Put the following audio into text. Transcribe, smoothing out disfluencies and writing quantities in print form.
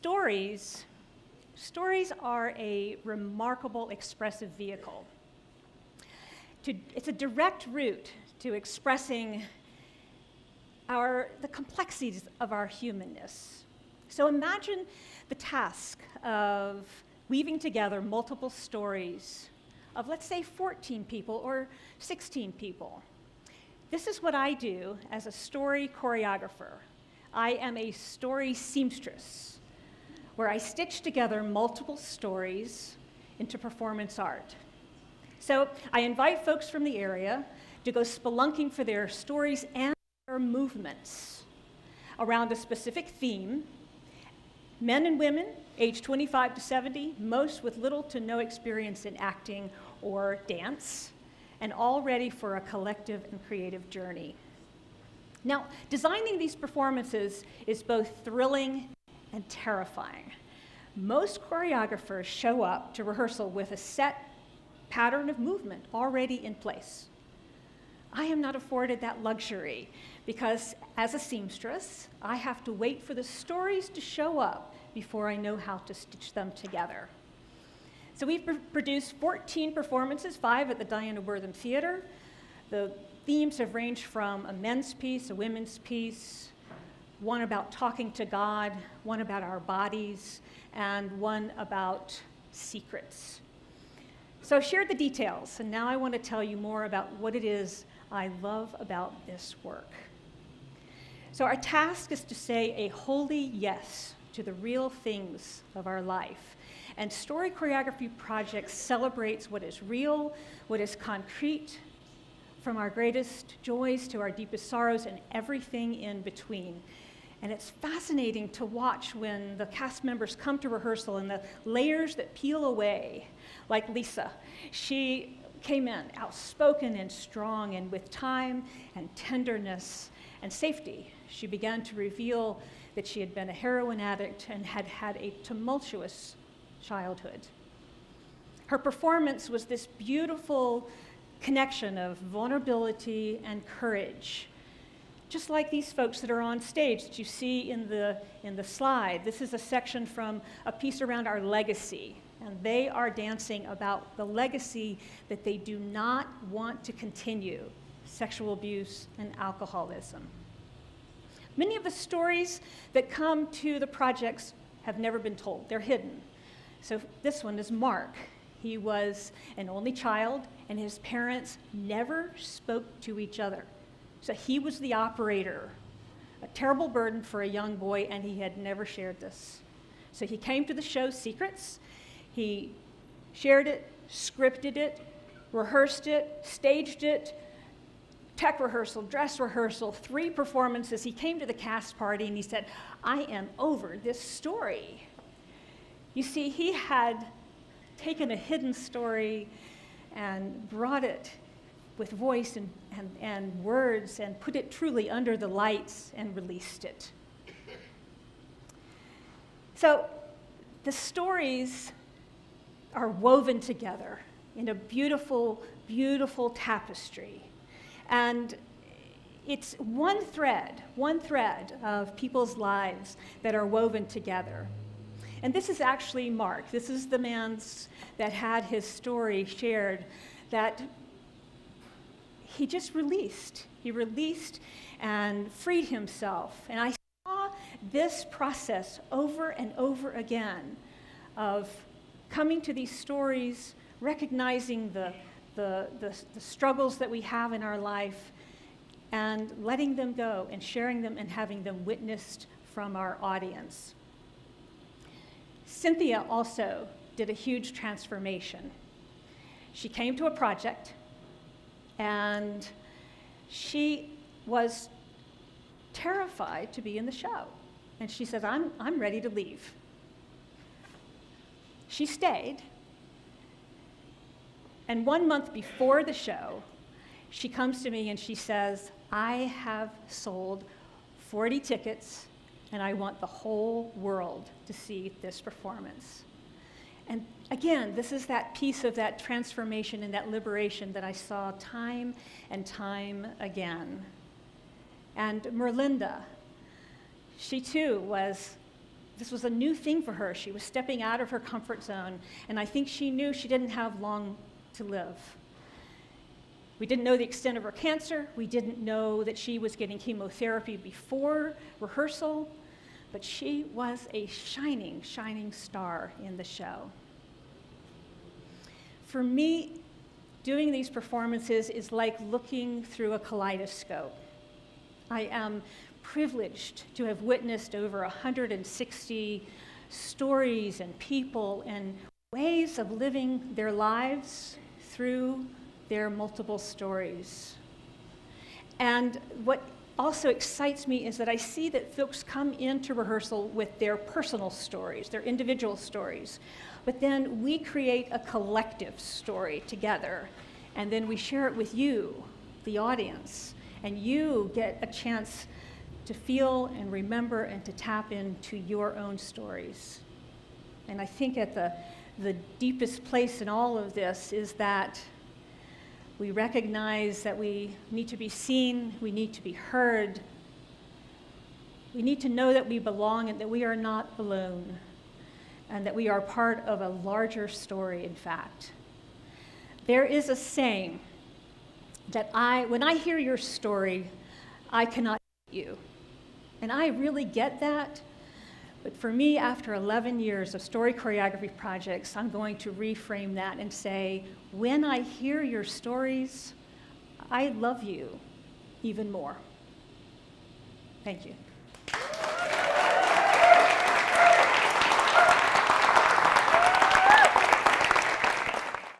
Stories are a remarkable expressive vehicle. It's a direct route to expressing the complexities of our humanness. So imagine the task of weaving together multiple stories of, let's say, 14 people or 16 people. This is what I do as a story choreographer. I am a story seamstress, where I stitch together multiple stories into performance art. So I invite folks from the area to go spelunking for their stories and their movements around a specific theme. Men and women, age 25 to 70, most with little to no experience in acting or dance, and all ready for a collective and creative journey. Now, designing these performances is both thrilling and terrifying. Most choreographers show up to rehearsal with a set pattern of movement already in place. I am not afforded that luxury because as a seamstress, I have to wait for the stories to show up before I know how to stitch them together. So we've produced 14 performances, 5 at the Diana Wortham Theater. The themes have ranged from a men's piece, a women's piece, one about talking to God, one about our bodies, and one about secrets. So I've shared the details, and now I want to tell you more about what it is I love about this work. So our task is to say a holy yes to the real things of our life. And Story Choreography Project celebrates what is real, what is concrete, from our greatest joys to our deepest sorrows and everything in between. And it's fascinating to watch when the cast members come to rehearsal and the layers that peel away, like Lisa. She came in outspoken and strong, and with time and tenderness and safety, she began to reveal that she had been a heroin addict and had had a tumultuous childhood. Her performance was this beautiful connection of vulnerability and courage, just like these folks that are on stage that you see in the slide. This is a section from a piece around our legacy, and they are dancing about the legacy that they do not want to continue: sexual abuse and alcoholism. Many of the stories that come to the projects have never been told. They're hidden. So this one is Mark. He was an only child, and his parents never spoke to each other. So he was the operator, a terrible burden for a young boy, and he had never shared this. So he came to the show Secrets. He shared it, scripted it, rehearsed it, staged it, tech rehearsal, dress rehearsal, 3 performances. He came to the cast party and he said, "I am over this story." You see, he had taken a hidden story and brought it with voice and words and put it truly under the lights and released it. So the stories are woven together in a beautiful, beautiful tapestry. And it's one thread of people's lives that are woven together. And this is actually Mark. This is the man that had his story shared, that he just released. He released and freed himself. And I saw this process over and over again of coming to these stories, recognizing the struggles that we have in our life, and letting them go and sharing them and having them witnessed from our audience. Cynthia also did a huge transformation. She came to a project, and she was terrified to be in the show. And she said, I'm ready to leave. She stayed. And 1 month before the show, she comes to me and she says, "I have sold 40 tickets, and I want the whole world to see this performance." And again, this is that piece of that transformation and that liberation that I saw time and time again. And Merlinda, she too was This was a new thing for her. She was stepping out of her comfort zone, and I think she knew she didn't have long to live. We didn't know the extent of her cancer. We didn't know that she was getting chemotherapy before rehearsal, but she was a shining, shining star in the show. For me, doing these performances is like looking through a kaleidoscope. I am privileged to have witnessed over 160 stories and people and ways of living their lives through their multiple stories. And what also excites me is that I see that folks come into rehearsal with their personal stories, their individual stories, but then we create a collective story together, and then we share it with you, the audience, and you get a chance to feel and remember and to tap into your own stories. And I think at the deepest place in all of this is that we recognize that we need to be seen, we need to be heard, we need to know that we belong and that we are not alone, and that we are part of a larger story, in fact. There is a saying that when I hear your story, I cannot hate you. And I really get that, but for me, after 11 years of story choreography projects, I'm going to reframe that and say, when I hear your stories, I love you even more. Thank you.